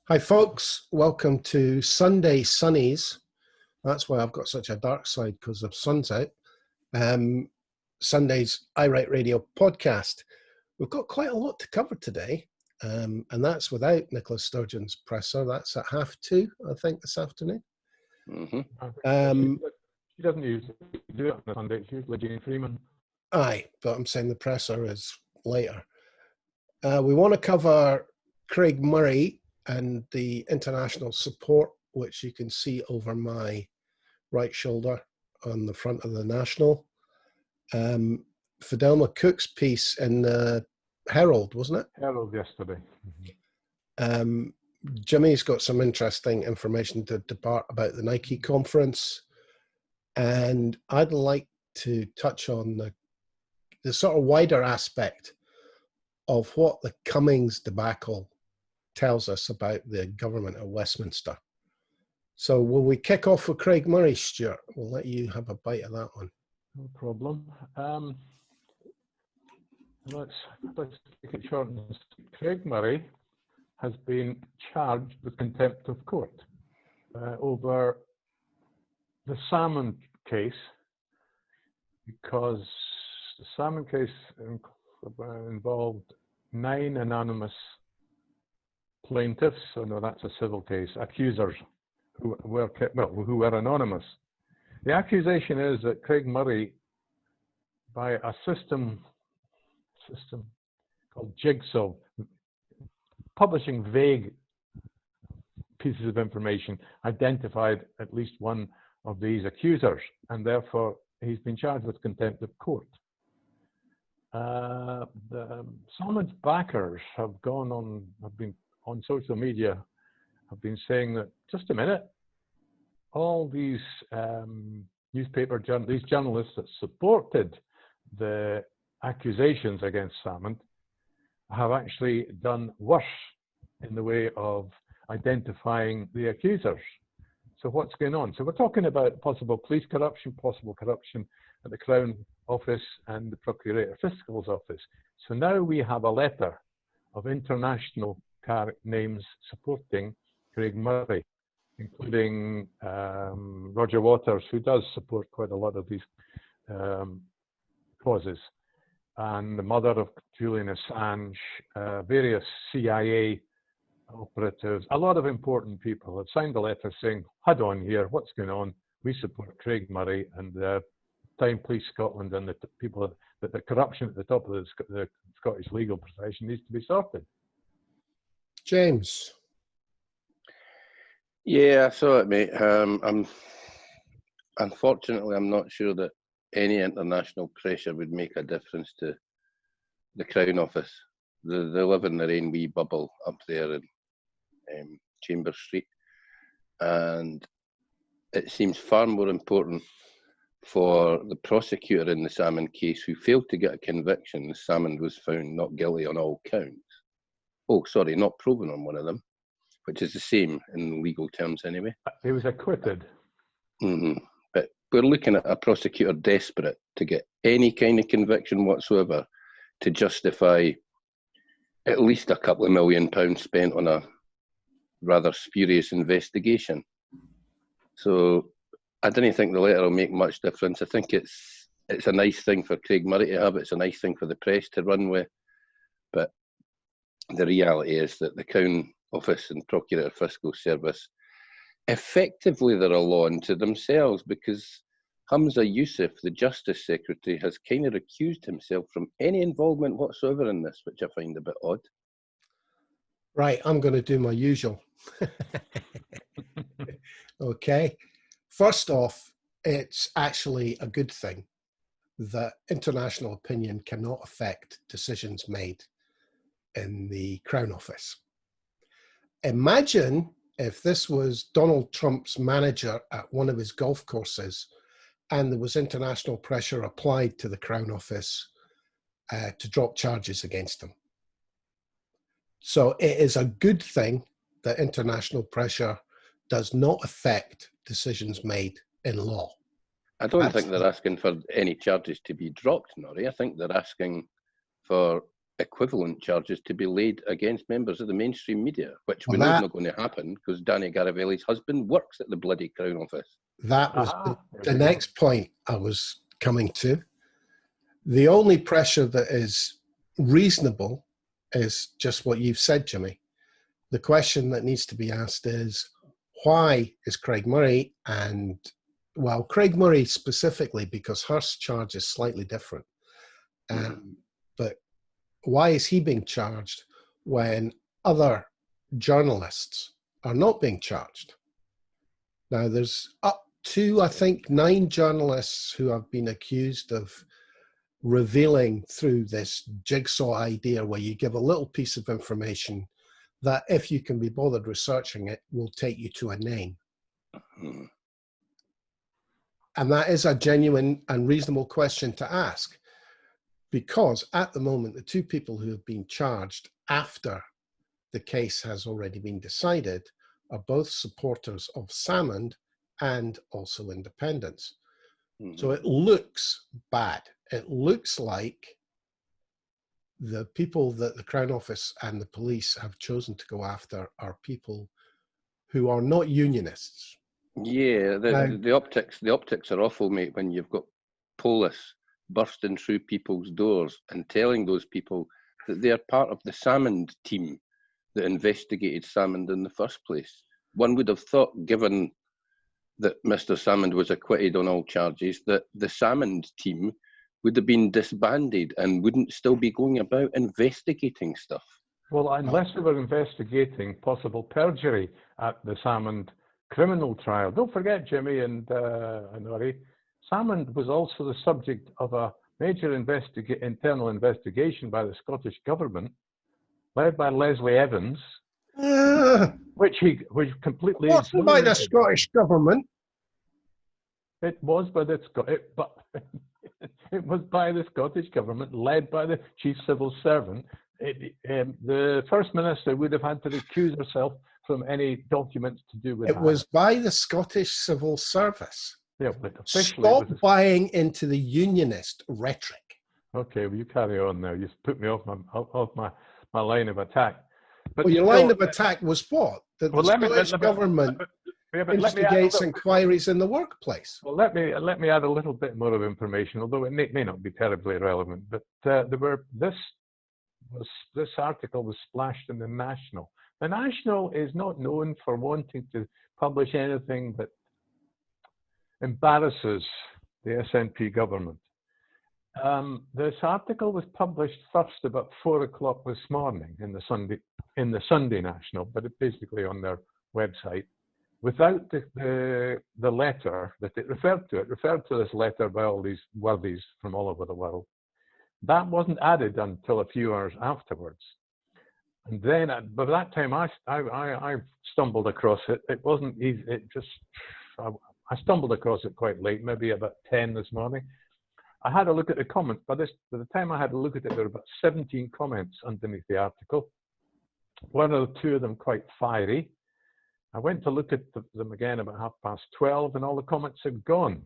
Hi folks, welcome to Sunday Sunnies. That's why I've got such a dark side, because of sun's out. Sunday's I Write Radio podcast. We've got quite a lot to cover today, and that's without Nicola Sturgeon's presser. That's at 2:30, I think, this afternoon. She doesn't usually do it on a Sunday. It's usually Jane Freeman. Aye, but I'm saying the presser is later. We want to cover Craig Murray and the international support, which you can see over my right shoulder on the front of the National. Delmer Cook's piece in the Herald, wasn't it? Herald yesterday. Jimmy's got some interesting information to depart about the Nike conference. And I'd like to touch on the sort of wider aspect of what the Cummings debacle tells us about the government of Westminster. So will we kick off with Craig Murray, Stuart? We'll let you have a bite of that one. No problem. Let's take it short. Craig Murray has been charged with contempt of court over the salmon case, because the salmon case involved 9 anonymous plaintiffs, so no, that's a civil case, accusers who were anonymous. The accusation is that Craig Murray, by a system called Jigsaw, publishing vague pieces of information, identified at least one of these accusers, and therefore he's been charged with contempt of court. The Salmon's backers have been on social media, have been saying that, just a minute, all these these journalists that supported the accusations against Salmon have actually done worse in the way of identifying the accusers. So what's going on? So we're talking about possible police corruption, possible corruption at the Crown Office and the Procurator Fiscal's office. So now we have a letter of international names supporting Craig Murray, including Roger Waters, who does support quite a lot of these causes, and the mother of Julian Assange, various CIA operatives, a lot of important people have signed a letter saying, "Hold on here, what's going on? We support Craig Murray, and Time Police Scotland and the people that the corruption at the top of the Scottish legal profession needs to be sorted." James. Yeah, I saw it, mate. Unfortunately, I'm not sure that any international pressure would make a difference to the Crown Office. They live in their own wee bubble up there in Chambers Street, and it seems far more important for the prosecutor in the Salmon case, who failed to get a conviction. Salmon was found not guilty on all counts. Oh, sorry, not proven on one of them, which is the same in legal terms anyway. He was acquitted. Mm-hmm. But we're looking at a prosecutor desperate to get any kind of conviction whatsoever to justify at least a couple of £1 million spent on a rather spurious investigation. So I don't think the letter will make much difference. I think it's a nice thing for Craig Murray to have. It's a nice thing for the press to run with. But the reality is that the Crown Office and Procurator Fiscal Service, effectively they're a law unto themselves, because Hamza Youssef, the Justice Secretary, has kind of recused himself from any involvement whatsoever in this, which I find a bit odd. Right, I'm going to do my usual. Okay. First off, it's actually a good thing that international opinion cannot affect decisions made in the Crown Office. Imagine if this was Donald Trump's manager at one of his golf courses and there was international pressure applied to the Crown Office to drop charges against him. So it is a good thing that international pressure does not affect decisions made in law. I don't think they're asking for any charges to be dropped, Norrie. I think they're asking for equivalent charges to be laid against members of the mainstream media, which we Well, know is not going to happen because Danny Garavelli's husband works at the bloody Crown Office. that was Aha, the next point I was coming to. The only pressure that is reasonable is just what you've said, Jimmy. The question that needs to be asked is, why is Craig Murray, and well, Craig Murray specifically, because Hearst's charge is slightly different, but why is he being charged when other journalists are not being charged? Now, there's up to, I think, 9 journalists who have been accused of revealing through this jigsaw idea where you give a little piece of information that, if you can be bothered researching it, will take you to a name. And that is a genuine and reasonable question to ask, because at the moment, the 2 people who have been charged after the case has already been decided are both supporters of Salmond and also independents. So it looks bad. It looks like the people that the Crown Office and the police have chosen to go after are people who are not unionists. Yeah, the optics are awful, mate, when you've got police bursting through people's doors and telling those people that they are part of the Salmond team that investigated Salmond in the first place. One would have thought, given that Mr. Salmond was acquitted on all charges, that the Salmond team would have been disbanded and wouldn't still be going about investigating stuff. Well, unless they were investigating possible perjury at the Salmond criminal trial. Don't forget, Jimmy and Nori, Salmond was also the subject of a major internal investigation by the Scottish government, led by Leslie Evans, which completely Wasn't by the Scottish government. It was by the it was by the Scottish government, led by the chief civil servant. The First Minister would have had to recuse herself from any documents to do with it. that. It was by the Scottish Civil Service. Yeah, but officially, stop buying into the unionist rhetoric. Okay, well, you carry on now. You put me off my line of attack. But well, your line of attack was what? That the Scottish government instigates inquiries in the workplace. Well, let me add a little bit more of information, although it may not be terribly relevant. But this article was splashed in the National. The National is not known for wanting to publish anything that embarrasses the SNP government. This article was published first about 4 o'clock this morning in the Sunday National, but it's basically on their website, without the letter that it referred to. It referred to this letter by all these worthies from all over the world. That wasn't added until a few hours afterwards. And then, by that time, I stumbled across it. It wasn't easy. I stumbled across it quite late, maybe about 10 this morning. I had a look at the comments. By the time I had a look at it, there were about 17 comments underneath the article. 1 or 2 of them quite fiery. I went to look at them again about 12:30, and all the comments had gone.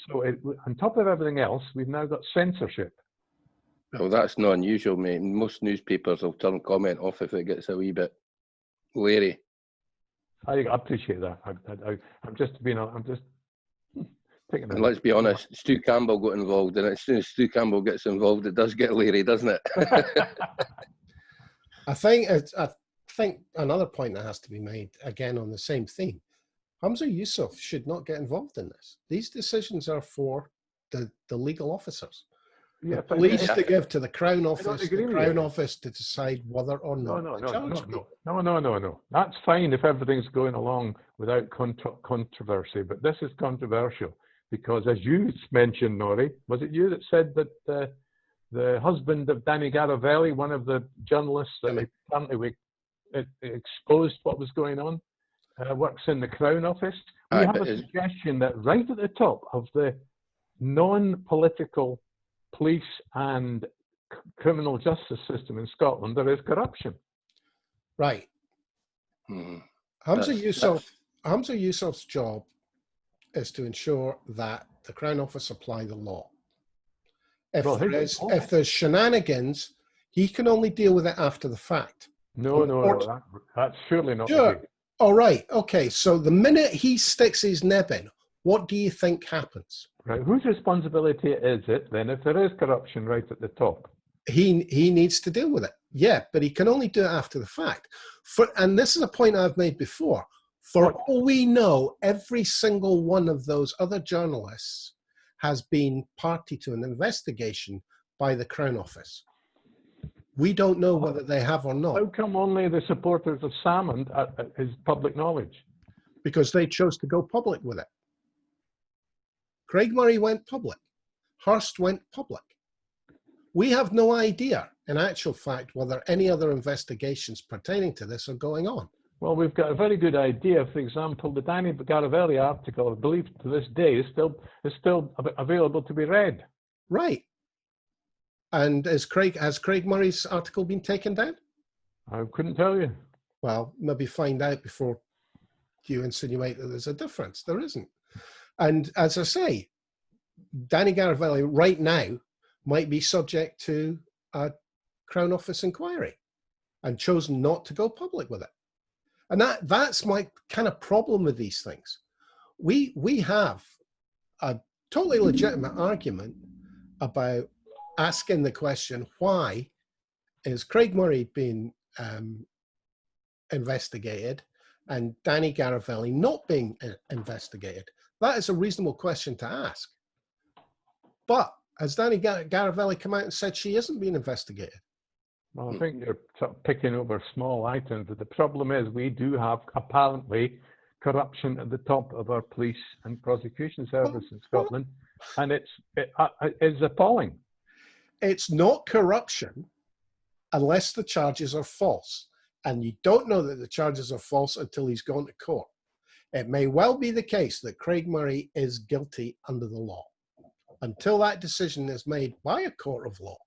So on top of everything else, we've now got censorship. Well, that's not unusual, mate. Most newspapers will turn comment off if it gets a wee bit leery. I appreciate that. I'm just taking and let's be honest, Stu Campbell got involved, and as soon as Stu Campbell gets involved, it does get leery, doesn't it? I think another point that has to be made, again on the same theme, Hamza Yusuf should not get involved in this. These decisions are for the legal officers. Yeah, the police to give to the Crown Office, the Crown Office to decide whether or not. No. That's fine if everything's going along without controversy, but this is controversial because, as you mentioned, Nori, was it you that said that the husband of Danny Garavelli, one of the journalists that apparently exposed what was going on, works in the Crown Office? We have a suggestion that right at the top of the non-political police and criminal justice system in Scotland, there is corruption. Right. Hamza Yusuf's job is to ensure that the Crown Office apply the law. If there's shenanigans, He can only deal with it after the fact. No, that's surely not the Sure. case. All right. Okay. So the minute he sticks his neb in, what do you think happens? Right. Whose responsibility is it then if there is corruption right at the top? He needs to deal with it. Yeah, but he can only do it after the fact. And this is a point I've made before. For all we know, every single one of those other journalists has been party to an investigation by the Crown Office. We don't know whether they have or not. How come only the supporters of Salmond is public knowledge? Because they chose to go public with it. Craig Murray went public. Hearst went public. We have no idea, in actual fact, whether any other investigations pertaining to this are going on. Well, we've got a very good idea. For example, the Danny Garavelli article, I believe to this day, is still available to be read. Right. And has Craig Murray's article been taken down? I couldn't tell you. Well, maybe find out before you insinuate that there's a difference. There isn't. And as I say, Danny Garavelli right now might be subject to a Crown Office inquiry and chosen not to go public with it. And that's my kind of problem with these things. We have a totally legitimate argument about asking the question, why is Craig Murray being investigated and Danny Garavelli not being investigated? That is a reasonable question to ask. But has Danny Garavelli come out and said she isn't being investigated? Well, I think you're sort of picking over small items, but the problem is we do have apparently corruption at the top of our police and prosecution service in Scotland, and it's appalling. It's not corruption unless the charges are false, and you don't know that the charges are false until he's gone to court. It may well be the case that Craig Murray is guilty under the law. Until that decision is made by a court of law,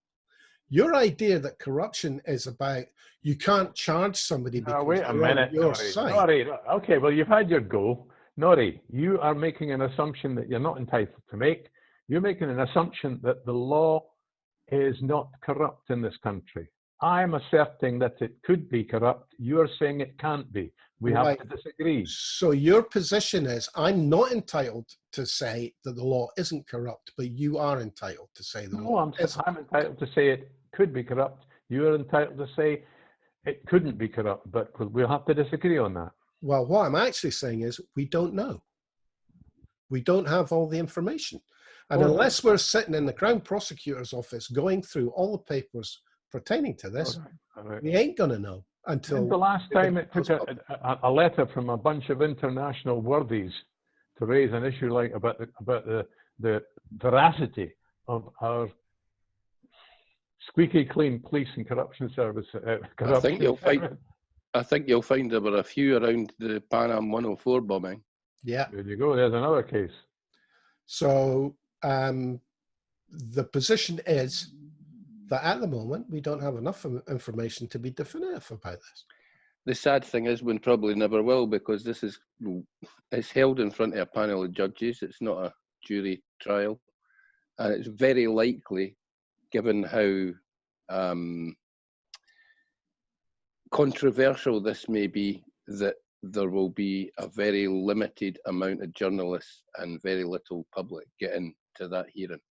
your idea that corruption is about you can't charge somebody because wait a minute, Norrie. Okay, well, you've had your go. Norrie, you are making an assumption that you're not entitled to make. You're making an assumption that the law is not corrupt in this country. I'm asserting that it could be corrupt. You're saying it can't be. We have to disagree. So your position is I'm not entitled to say that the law isn't corrupt, but you are entitled to say the law isn't. I'm entitled to say it could be corrupt. You're entitled to say it couldn't be corrupt, but we'll have to disagree on that. Well, what I'm actually saying is we don't know. We don't have all the information. And unless we're sitting in the Crown Prosecutor's office going through all the papers pertaining to this, we ain't going to know until... The last time it took a letter from a bunch of international worthies to raise an issue like about the veracity of our squeaky clean police and corruption service. I think you'll find there were a few around the Pan Am 104 bombing. Yeah. There you go. There's another case. So the position is that at the moment we don't have enough information to be definitive about this. The sad thing is we probably never will, because it's held in front of a panel of judges. It's not a jury trial, and it's very likely, given how controversial this may be, that there will be a very limited amount of journalists and very little public getting to that hearing.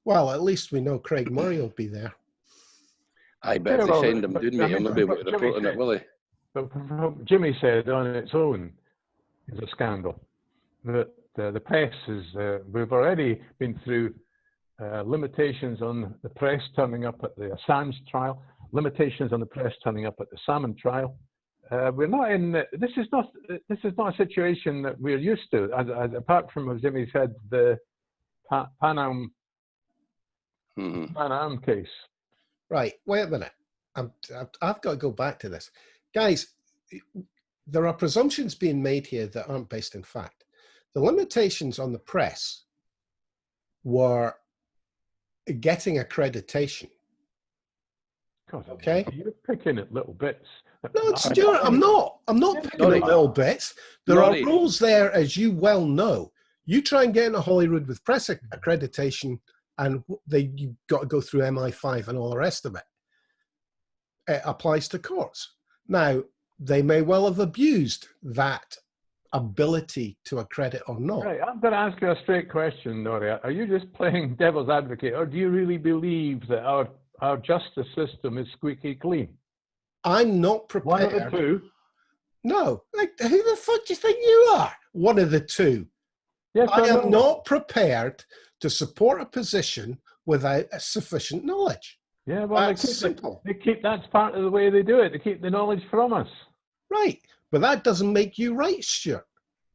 Well, at least we know Craig Murray will be there. I bet if they send him, he'll not be able to report on it, will he? But Jimmy said on its own is a scandal. That the press is, we've already been through limitations on the press turning up at the Assange trial, limitations on the press turning up at the Salmond trial. We're not in. This is not a situation that we're used to. As apart from, as Jimmy said, the Pan Am case. Right. Wait a minute. I've got to go back to this, guys. There are presumptions being made here that aren't based in fact. The limitations on the press were getting accreditation. God, okay. You're picking at little bits. No, Stuart, I'm not picking at little bits. There are rules there, as you well know. You try and get into Hollywood with press accreditation, and you've got to go through MI5 and all the rest of it. it applies to courts. Now, they may well have abused that ability to accredit or not. Right, I'm going to ask you a straight question, Noria. Are you just playing devil's advocate, or do you really believe that our justice system is squeaky clean? I'm not prepared. One of the two. No, like, who the fuck do you think you are? One of the two. Yes, I am not prepared to support a position without a sufficient knowledge. Yeah, well, that's simple. That's part of the way they do it. They keep the knowledge from us. Right, but that doesn't make you right, Stuart.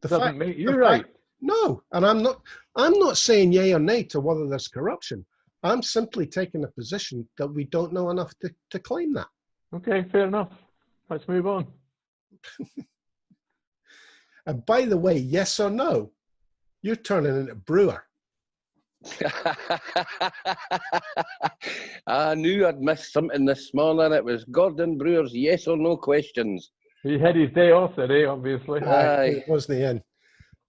Doesn't make you right. No, and I'm not saying yay or nay to whether there's corruption. I'm simply taking a position that we don't know enough to claim that. Okay, fair enough. Let's move on. And by the way, yes or no, you're turning into Brewer. I knew I'd missed something this morning. It was Gordon Brewer's yes or no questions. He had his day off today, obviously. It wasn't in.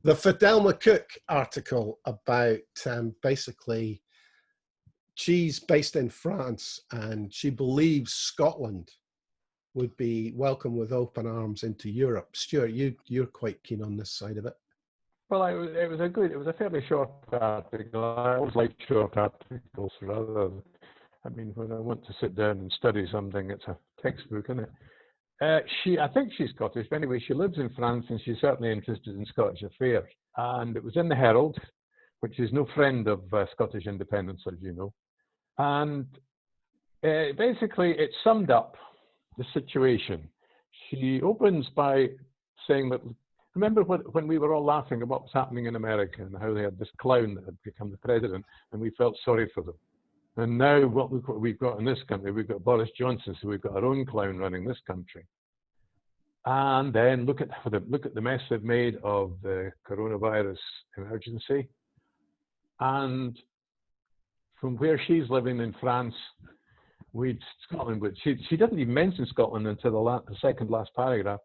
The Delmer Cook article about basically she's based in France and she believes Scotland would be welcome with open arms into Europe. Stuart, you're quite keen on this side of it. Well, it was a fairly short article. I always like short articles rather. I mean, when I want to sit down and study something, it's a textbook, isn't it? I think she's Scottish. But anyway, she lives in France and she's certainly interested in Scottish affairs. And it was in the Herald, which is no friend of Scottish independence, as you know. And basically, it summed up the situation. She opens by saying that, remember when we were all laughing at what was happening in America and how they had this clown that had become the president and we felt sorry for them. And now look what we've got in this country. We've got Boris Johnson, so we've got our own clown running this country. And then look at the mess they've made of the coronavirus emergency. And from where she's living in France, Scotland, but she doesn't even mention Scotland until the second last paragraph.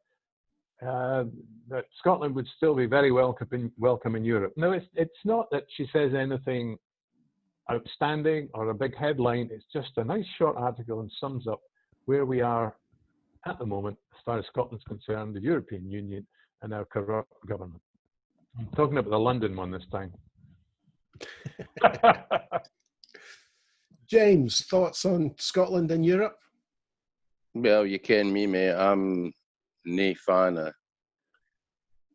That Scotland would still be very welcome in Europe. No, it's not that she says anything outstanding or a big headline. It's just a nice short article and sums up where we are at the moment as far as Scotland's concerned, the European Union and our corrupt government. I'm talking about the London one this time. James, thoughts on Scotland and Europe? Well, you ken me, mate. I'm nae fan of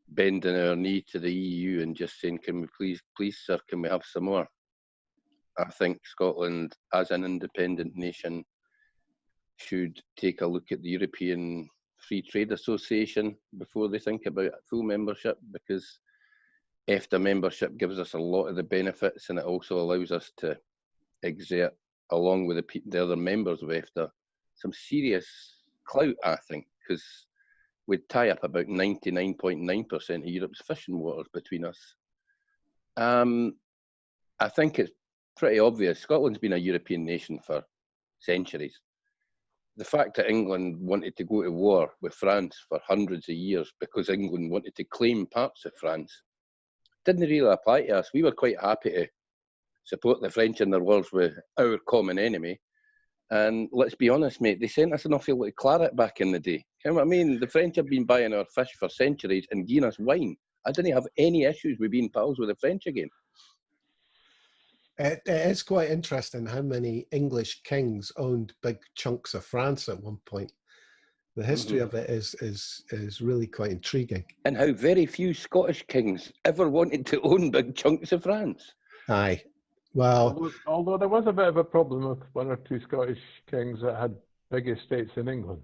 bending our knee to the EU and just saying, can we please, sir, can we have some more? I think Scotland, as an independent nation, should take a look at the European Free Trade Association before they think about full membership, because EFTA membership gives us a lot of the benefits and it also allows us to exert, along with the other members of EFTA, some serious clout, I think, because we'd tie up about 99.9% of Europe's fishing waters between us. I think it's pretty obvious. Scotland's been a European nation for centuries. The fact that England wanted to go to war with France for hundreds of years because England wanted to claim parts of France didn't really apply to us. We were quite happy to support the French in their wars with our common enemy. And let's be honest, mate, they sent us an awful lot of claret back in the day. You know what I mean? The French have been buying our fish for centuries and giving us wine. I didn't have any issues with being pals with the French again. It is quite interesting how many English kings owned big chunks of France at one point. The history of it is really quite intriguing. And how very few Scottish kings ever wanted to own big chunks of France. Aye. Well, although there was a bit of a problem with one or two Scottish kings that had big estates in England.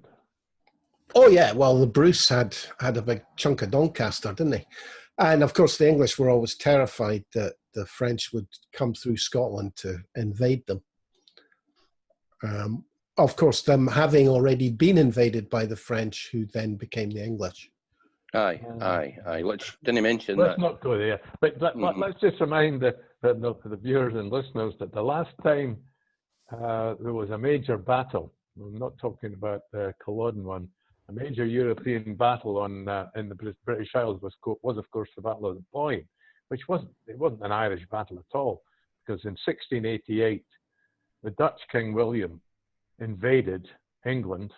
Oh yeah, well the Bruce had a big chunk of Doncaster, didn't he? And of course the English were always terrified that the French would come through Scotland to invade them. Of course, them having already been invaded by the French, who then became the English. Aye. Didn't mention let's that. Not go there. But let's just remind the viewers and listeners that the last time there was a major battle, I'm not talking about the Culloden one, a major European battle in the British Isles was of course the Battle of the Boyne, which wasn't an Irish battle at all, because in 1688 the Dutch King William invaded England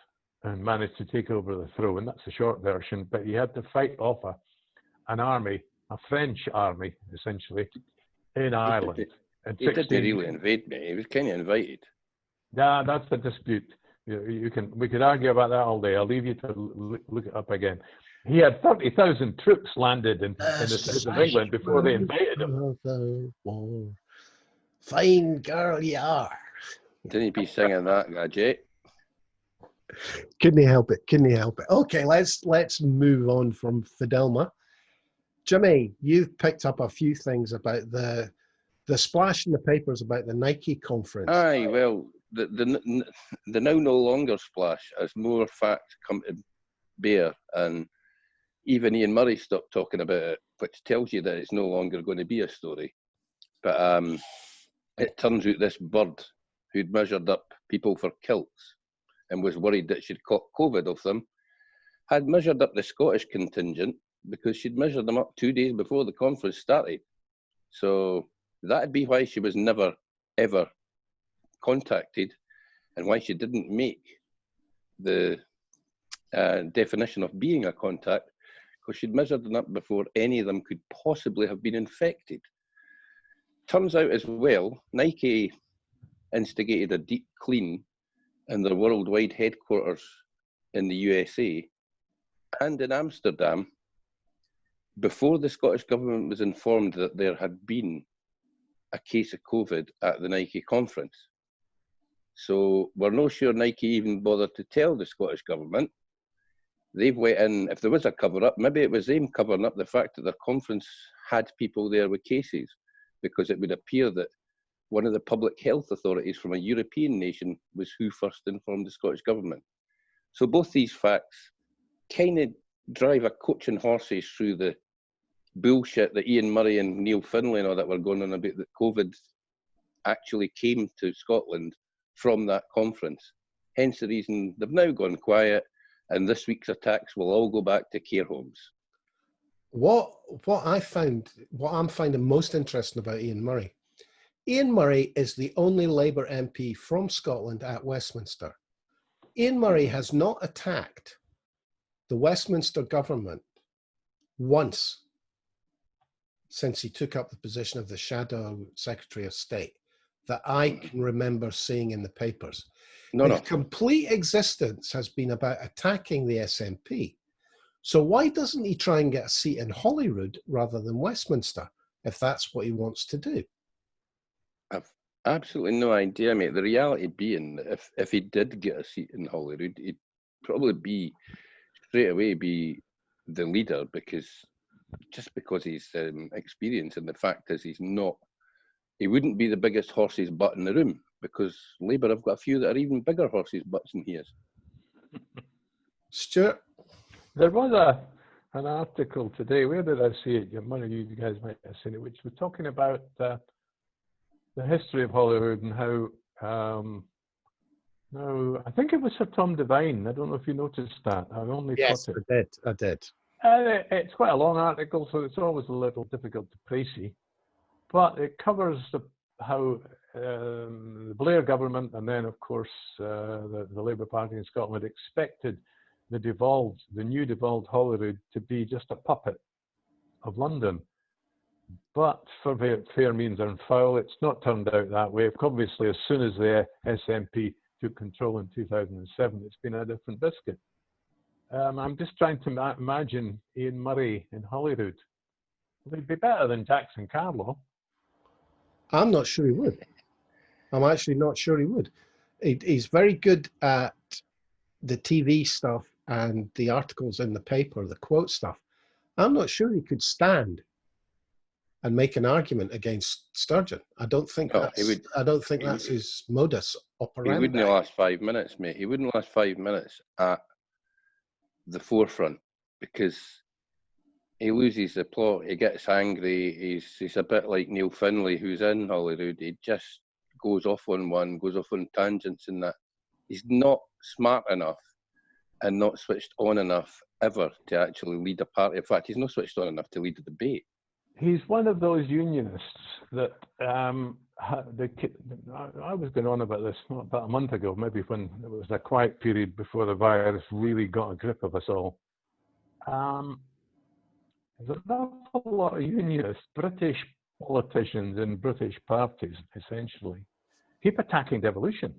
and managed to take over the throne. That's the short version. But he had to fight off an army, a French army, essentially, in Ireland. He didn't really invade me. He was kind of invited. Yeah, that's the dispute. We could argue about that all day. I'll leave you to look it up again. He had 30,000 troops landed in the south of England before they invaded him. Fine girl you are. Didn't he be singing that, Gadget? Couldn't help it. Couldn't help it. Okay, let's move on from Fidelma. Jimmy, you've picked up a few things about the splash in the papers about the Nike conference. Aye, well, the now no longer splash as more facts come to bear, and even Ian Murray stopped talking about it, which tells you that it's no longer going to be a story. But it turns out this bird who'd measured up people for kilts and was worried that she'd caught COVID off them, had measured up the Scottish contingent because she'd measured them up 2 days before the conference started. So that'd be why she was never, ever contacted and why she didn't make the definition of being a contact, because she'd measured them up before any of them could possibly have been infected. Turns out as well, Nike instigated a deep clean in their worldwide headquarters in the USA and in Amsterdam before the Scottish government was informed that there had been a case of COVID at the Nike conference. So we're not sure Nike even bothered to tell the Scottish government. They went in, if there was a cover-up, maybe it was them covering up the fact that their conference had people there with cases, because it would appear that one of the public health authorities from a European nation was who first informed the Scottish government. So both these facts kind of drive a coach and horses through the bullshit that Ian Murray and Neil Findlay and all that were going on about, that COVID actually came to Scotland from that conference. Hence the reason they've now gone quiet, and this week's attacks will all go back to care homes. What I'm finding most interesting about Ian Murray is the only Labour MP from Scotland at Westminster. Ian Murray has not attacked the Westminster government once since he took up the position of the Shadow Secretary of State that I can remember seeing in the papers. His complete existence has been about attacking the SNP. So why doesn't he try and get a seat in Holyrood rather than Westminster, if that's what he wants to do? I've absolutely no idea, mate. The reality being, if he did get a seat in Holyrood, he'd probably straight away be the leader, because he's experienced, and the fact is he wouldn't be the biggest horse's butt in the room, because Labour have got a few that are even bigger horses' butts than he is. Stuart? There was an article today, where did I see it? One of you guys might have seen it, which was talking about the history of Holyrood and how, I think it was Sir Tom Devine. I don't know if you noticed that. I only caught it. I did. It's quite a long article, so it's always a little difficult to précis, but it covers how the Blair government, and then of course the Labour Party in Scotland, expected the new devolved Holyrood to be just a puppet of London. But for fair means and foul, it's not turned out that way. Obviously, as soon as the SNP took control in 2007, it's been a different biscuit. I'm just trying to imagine Ian Murray in Holyrood. Well, he'd be better than Jackson Carlow. I'm not sure he would. I'm actually not sure he would. He's very good at the TV stuff and the articles in the paper, the quote stuff. I'm not sure he could stand and make an argument against Sturgeon. I don't think that's his modus operandi. He wouldn't last 5 minutes, mate. He wouldn't last 5 minutes at the forefront, because he loses the plot. He gets angry. He's a bit like Neil Findlay, who's in Holyrood. He just goes off on tangents, and that he's not smart enough and not switched on enough ever to actually lead a party. In fact, he's not switched on enough to lead a debate. He's one of those unionists that I was going on about this about a month ago, maybe when it was a quiet period before the virus really got a grip of us all. There's an awful lot of unionists, British politicians and British parties, essentially, keep attacking devolution.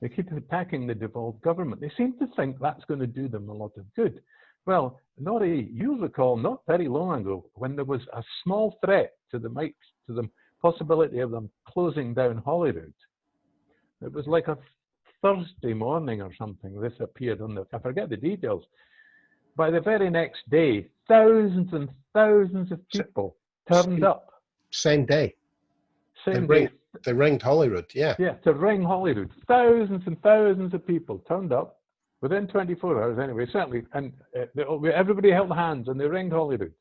They keep attacking the devolved government. They seem to think that's going to do them a lot of good. Well, Norrie, you'll recall not very long ago when there was a small threat to the possibility of them closing down Holyrood. It was like a Thursday morning or something. This appeared on I forget the details. By the very next day, thousands and thousands of people turned up. Same day. Same day. They ringed Holyrood, yeah. Yeah, to ring Holyrood. Thousands and thousands of people turned up within 24 hours anyway, certainly. And everybody held hands and they ringed Holyrood.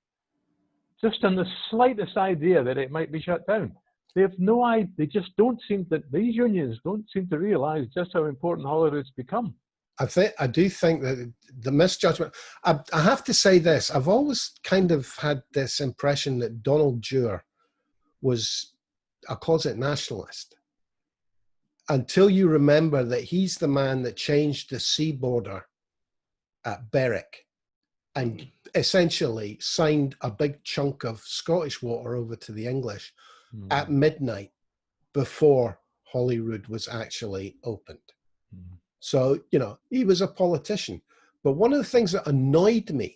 Just on the slightest idea that it might be shut down. They have no idea. They just don't seem that these unions don't seem to realise just how important Holyrood's become. I do think that the misjudgment. I have to say this. I've always kind of had this impression that Donald Dewar was a closet nationalist, until you remember that he's the man that changed the sea border at Berwick and essentially signed a big chunk of Scottish water over to the English at midnight before Holyrood was actually opened. So, you know, he was a politician. But one of the things that annoyed me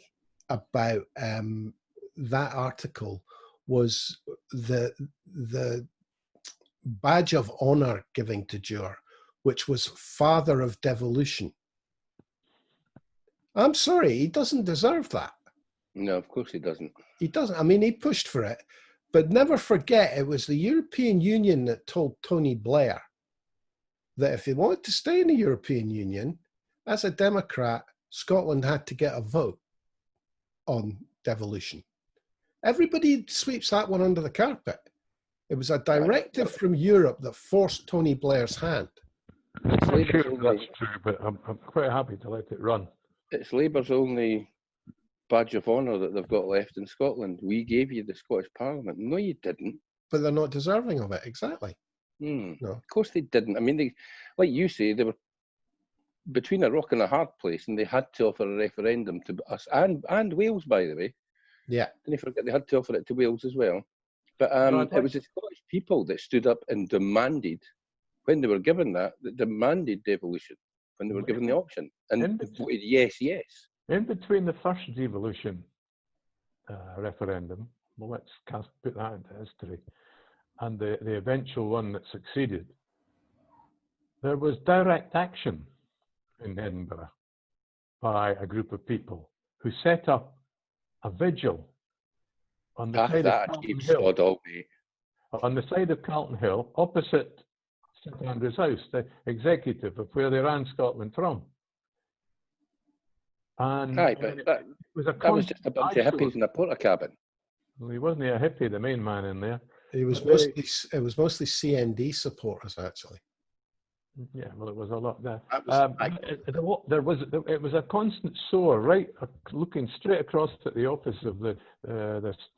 about that article was the badge of honor giving to Dewar, which was father of devolution. I'm sorry, he doesn't deserve that. No, of course he doesn't. He doesn't. I mean, he pushed for it. But never forget, it was the European Union that told Tony Blair that if he wanted to stay in the European Union, as a Democrat, Scotland had to get a vote on devolution. Everybody sweeps that one under the carpet. It was a directive from Europe that forced Tony Blair's hand. I'm not sure if that's true, but I'm quite happy to let it run. It's Labour's only badge of honour that they've got left in Scotland. We gave you the Scottish Parliament. No, you didn't. But they're not deserving of it, exactly. No. Of course they didn't. I mean, they, like you say, they were between a rock and a hard place, and they had to offer a referendum to us and Wales, by the way. Yeah. And you forget they had to offer it to Wales as well. But it was the Scottish people that stood up and demanded, when they were given that demanded devolution, when they were given the option, and voted yes, yes. In between the first devolution referendum, well, let's put that into history, and the eventual one that succeeded, there was direct action in Edinburgh by a group of people who set up a vigil on the side of Carlton Hill. On the side of Carlton Hill, opposite St Andrew's House, the executive of where they ran Scotland from. And that was just a bunch of hippies in a porta cabin. Well, he wasn't a hippie, the main man in there. It was mostly CND supporters, actually. Yeah, well, it was a lot there. It was a constant soar, right, looking straight across at the office of the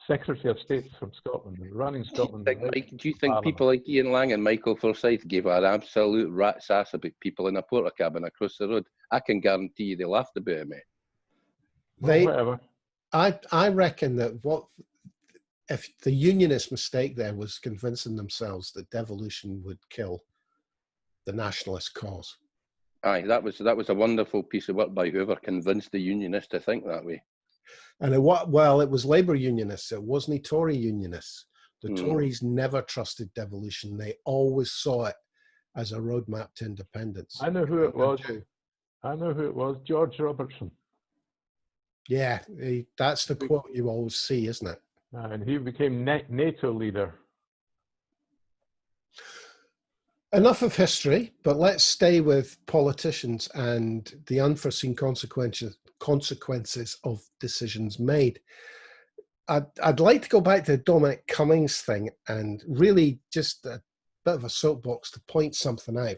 Secretary of State from Scotland, running Scotland. Do you think people like Ian Lang and Michael Forsyth gave an absolute rat's ass about people in a porta cabin across the road? I can guarantee you they laughed about it, mate. Whatever. I reckon that if the unionist mistake there was convincing themselves that devolution would kill the nationalist cause. Aye, that was a wonderful piece of work by whoever convinced the unionists to think that way. And it was Labour unionists. It wasn't Tory unionists. The Tories never trusted devolution. They always saw it as a roadmap to independence. I know who it was. George Robertson. Yeah, that's the quote you always see, isn't it? And he became NATO leader. Enough of history, but let's stay with politicians and the unforeseen consequences of decisions made. I'd like to go back to the Dominic Cummings thing and really just a bit of a soapbox to point something out.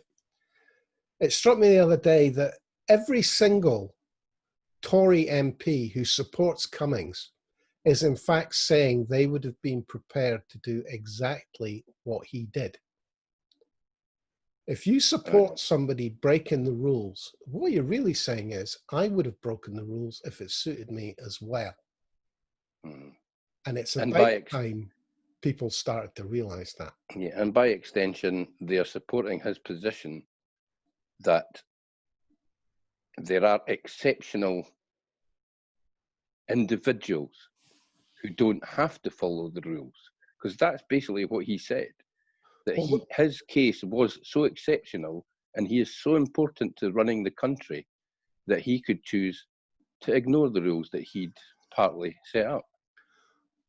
It struck me the other day that every single Tory MP who supports Cummings is in fact saying they would have been prepared to do exactly what he did. If you support somebody breaking the rules, what you're really saying is, I would have broken the rules if it suited me as well. Mm. And it's And about time people started to realize that. Yeah, and by extension, they are supporting his position that there are exceptional individuals who don't have to follow the rules, because that's basically what he said, that his case was so exceptional and he is so important to running the country that he could choose to ignore the rules that he'd partly set up.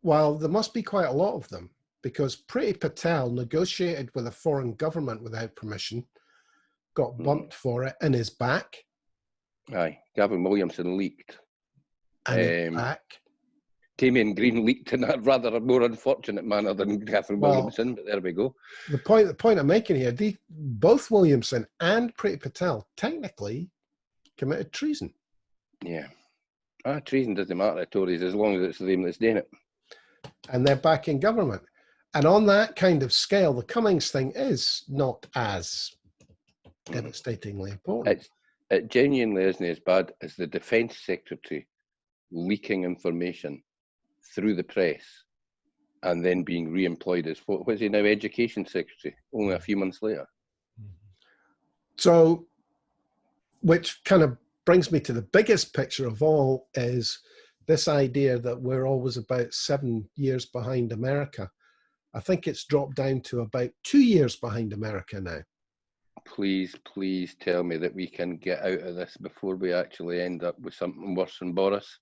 Well, there must be quite a lot of them, because Priti Patel negotiated with a foreign government without permission, got bumped for it, and is back. Aye, Gavin Williamson leaked. And is back. Damian Green leaked in a rather more unfortunate manner than Gavin Williamson, but there we go. The point I'm making here, both Williamson and Priti Patel technically committed treason. Yeah. Treason doesn't matter to Tories as long as it's them that's doing it. And they're back in government. And on that kind of scale, the Cummings thing is not as devastatingly important. It genuinely isn't as bad as the Defence Secretary leaking information through the press and then being re-employed as, what is he now, Education Secretary, only a few months later. So, which kind of brings me to the biggest picture of all, is this idea that we're always about 7 years behind America. I think it's dropped down to about 2 years behind America now. Please tell me that we can get out of this before we actually end up with something worse than Boris.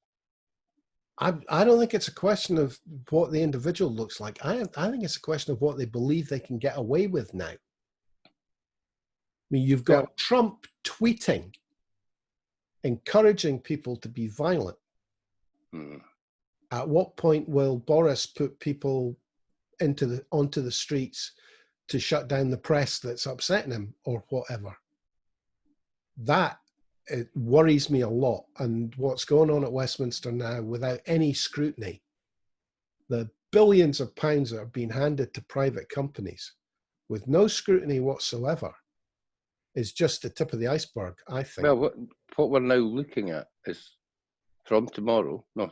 I don't think it's a question of what the individual looks like. I think it's a question of what they believe they can get away with now. I mean, you've got Trump tweeting, encouraging people to be violent. At what point will Boris put people onto the streets to shut down the press that's upsetting him or whatever? It worries me a lot. And what's going on at Westminster now, without any scrutiny, the billions of pounds that are being handed to private companies with no scrutiny whatsoever, is just the tip of the iceberg, I think. Well, what we're now looking at is from tomorrow. No,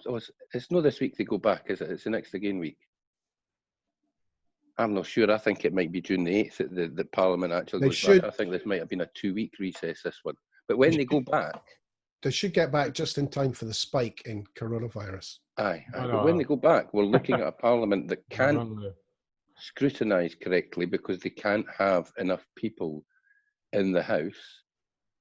it's not this week they go back, is it? It's the next again week. I'm not sure. I think it might be June the 8th that Parliament actually goes back. I think this might have been a 2-week recess, this one. But when they go back... They should get back just in time for the spike in coronavirus. Aye. But when they go back, we're looking at a Parliament that can't scrutinise correctly because they can't have enough people in the House.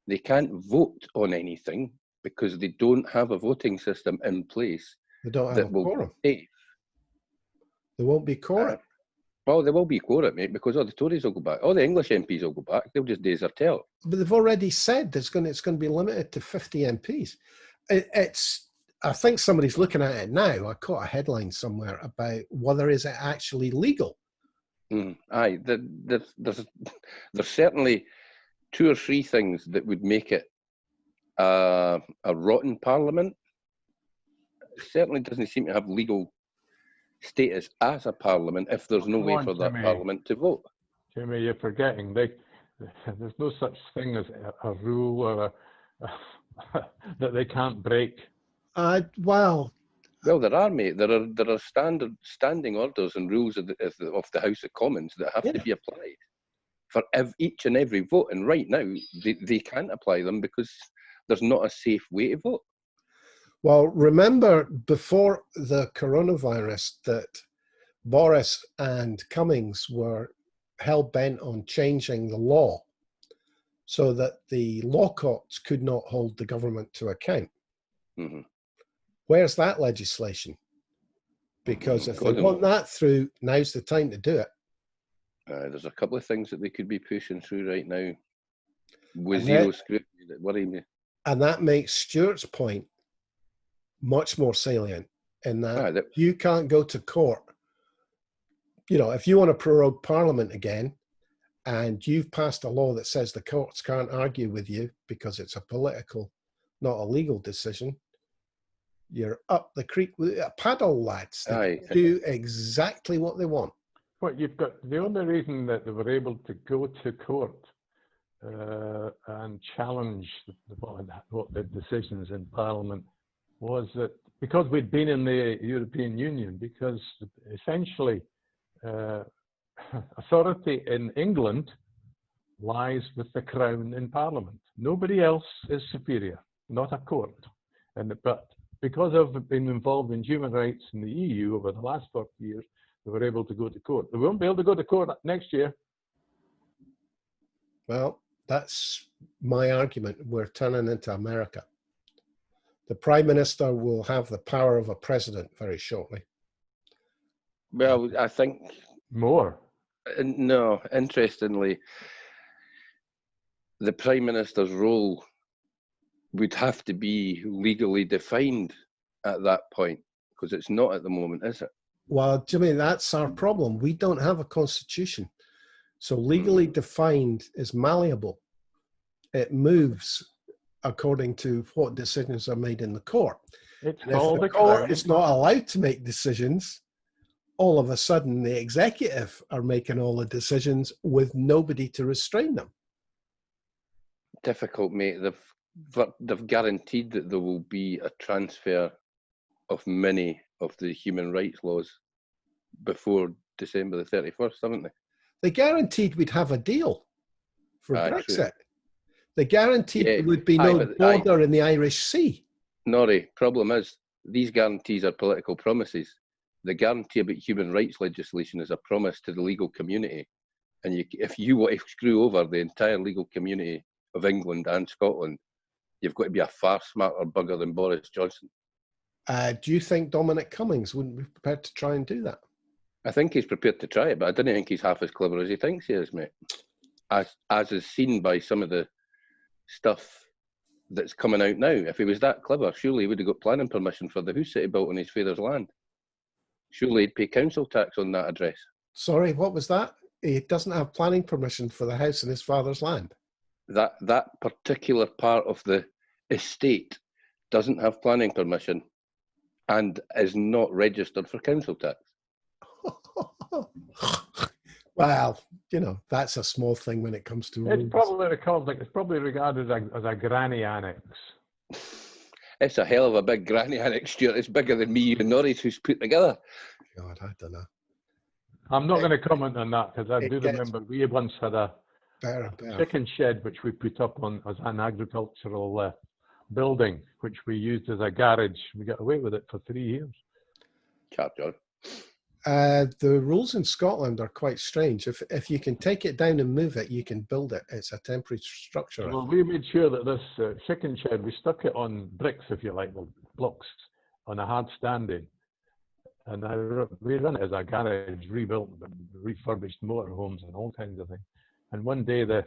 They can't vote on anything because they don't have a voting system in place. They don't have a quorum. There won't be quorum. Well, there will be quorum, mate, because all the Tories will go back. All the English MPs will go back. They'll just desert out. But they've already said it's going to be limited to 50 MPs. I think somebody's looking at it now. I caught a headline somewhere about whether is it actually legal. Aye, there's certainly 2 or 3 things that would make it a rotten Parliament. It certainly doesn't seem to have legal status as a Parliament if there's no way for that Parliament to vote. Jimmy, you're forgetting there's no such thing as a rule or that they can't break. Well, there are, mate. There are standing orders and rules of the House of Commons that have to be applied for each and every vote. And right now, they can't apply them because there's not a safe way to vote. Well, remember before the coronavirus that Boris and Cummings were hell-bent on changing the law so that the law courts could not hold the government to account. Mm-hmm. Where's that legislation? Because if they want that through, now's the time to do it. There's a couple of things that they could be pushing through right now with zero scrutiny that worry me. And that makes Stuart's point much more salient in that you can't go to court. You know, if you want to prorogue Parliament again and you've passed a law that says the courts can't argue with you because it's a political, not a legal decision, you're up the creek with a paddle, lads. They do exactly what they want. What you've got, the only reason that they were able to go to court and challenge what the decisions in Parliament was that because we'd been in the European Union, because essentially authority in England lies with the Crown in Parliament. Nobody else is superior, not a court. But because I've been involved in human rights in the EU over the last 40 years, we were able to go to court. We won't be able to go to court next year. Well, that's my argument. We're turning into America. The Prime Minister will have the power of a president very shortly. Well, I think more. No, interestingly, the Prime Minister's role would have to be legally defined at that point, because it's not at the moment, is it? Well, Jimmy, that's our problem. We don't have a constitution. So legally defined is malleable. It moves according to what decisions are made in the court. It's And called if the the court Crown. is not allowed to make decisions, all of a sudden the executive are making all the decisions with nobody to restrain them. Difficult, mate. They've guaranteed that there will be a transfer of many of the human rights laws before December the 31st, haven't they? They guaranteed we'd have a deal for Brexit. True. They guaranteed Yeah, there would be no border in the Irish Sea. Norrie, problem is, these guarantees are political promises. The guarantee about human rights legislation is a promise to the legal community. And if you want to screw over the entire legal community of England and Scotland, you've got to be a far smarter bugger than Boris Johnson. Do you think Dominic Cummings wouldn't be prepared to try and do that? I think he's prepared to try it, but I don't think he's half as clever as he thinks he is, mate. As is seen by some of the stuff that's coming out now. If he was that clever, surely he would have got planning permission for the house that he built on his father's land. Surely he'd pay council tax on that address. Sorry, what was that? He doesn't have planning permission for the house in his father's land. That particular part of the estate doesn't have planning permission and is not registered for council tax. Well, you know, that's a small thing when it comes to rules. It's probably regarded as a granny annex. It's a hell of a big granny annex, Stuart. It's bigger than me, you and Norris, who's put together. God, I don't know. I'm not going to comment on that, because I do remember we once had a chicken shed which we put up on as an agricultural building, which we used as a garage. We got away with it for 3 years. John. The rules in Scotland are quite strange. If you can take it down and move it, you can build it. It's a temporary structure. Well, we made sure that this chicken shed, we stuck it on bricks, if you like, the blocks on a hard standing. And we run it as a garage, rebuilt, refurbished motorhomes and all kinds of things. And one day the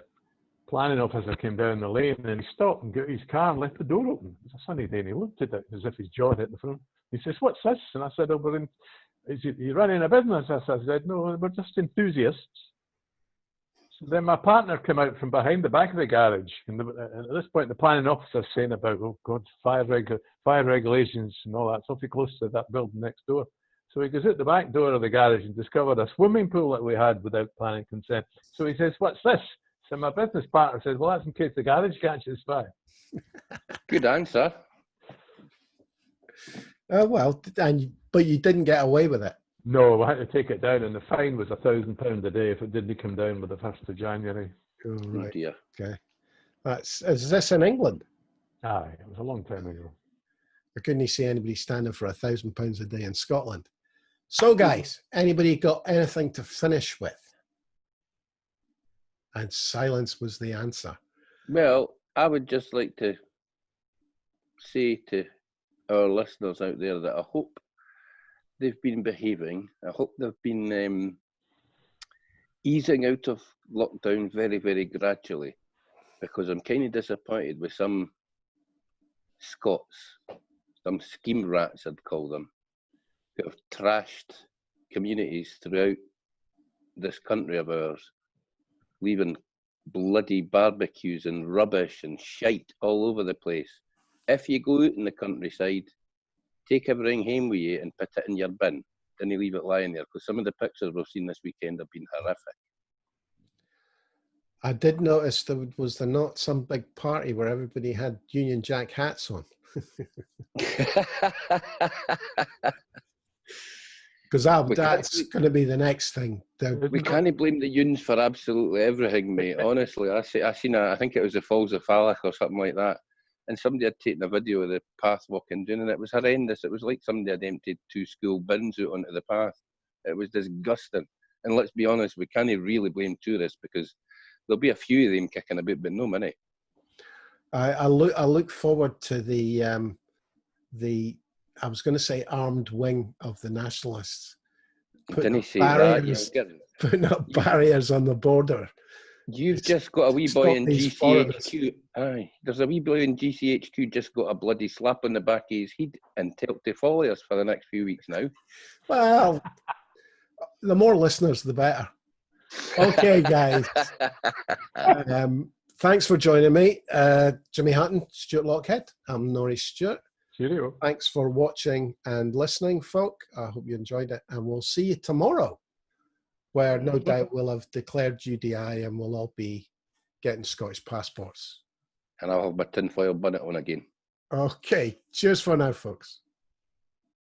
planning officer came down the lane and he stopped and got his car and left the door open. It was a sunny day and he looked at it as if his jaw hit the front. He says, "What's this?" And I said, "Oh, is he running a business?" I said, "No, we're just enthusiasts." So then my partner came out from behind the back of the garage. And at this point, the planning officer's saying about, "Oh, God, fire regulations and all that. It's awfully close to that building next door." So he goes out the back door of the garage and discovered a swimming pool that we had without planning consent. So he says, "What's this?" So my business partner says, "Well, that's in case the garage catches fire." Good answer. But you didn't get away with it. No, I had to take it down, and the fine was £1,000 a day if it didn't come down by the 1st of January. Oh, right. Oh dear. Okay. Is this in England? Aye, it was a long time ago. I couldn't see anybody standing for £1,000 a day in Scotland. So, guys, anybody got anything to finish with? And silence was the answer. Well, I would just like to say to our listeners out there that I hope they've been behaving. I hope they've been easing out of lockdown very, very gradually, because I'm kind of disappointed with some Scots, some scheme rats, I'd call them, who have trashed communities throughout this country of ours, leaving bloody barbecues and rubbish and shite all over the place. If you go out in the countryside, take everything home with you and put it in your bin. Don't leave it lying there, because some of the pictures we've seen this weekend have been horrific. I did notice was there not some big party where everybody had Union Jack hats on? Because that's going to be the next thing. We can't blame the Yuns for absolutely everything, mate. Honestly, I seen I think it was the Falls of Falach or something like that, and somebody had taken a video of the path walking down, and it was horrendous. It was like somebody had emptied 2 school bins out onto the path. It was disgusting. And let's be honest, we can't really blame tourists because there'll be a few of them kicking about, but no money. I look forward to the I was going to say armed wing of the nationalists putting up barriers on the border. You've just got a wee boy in GCHQ. Aye, there's a wee boy in GCHQ just got a bloody slap on the back of his head and told to follow us for the next few weeks now. Well, the more listeners, the better. Okay, guys. Thanks for joining me. Jimmy Hutton, Stuart Lockhead. I'm Norrie Stewart. Cheerio. Thanks for watching and listening, folk. I hope you enjoyed it. And we'll see you tomorrow, where no doubt we'll have declared UDI and we'll all be getting Scottish passports. And I'll have my tinfoil bonnet on again. Okay. Cheers for now, folks.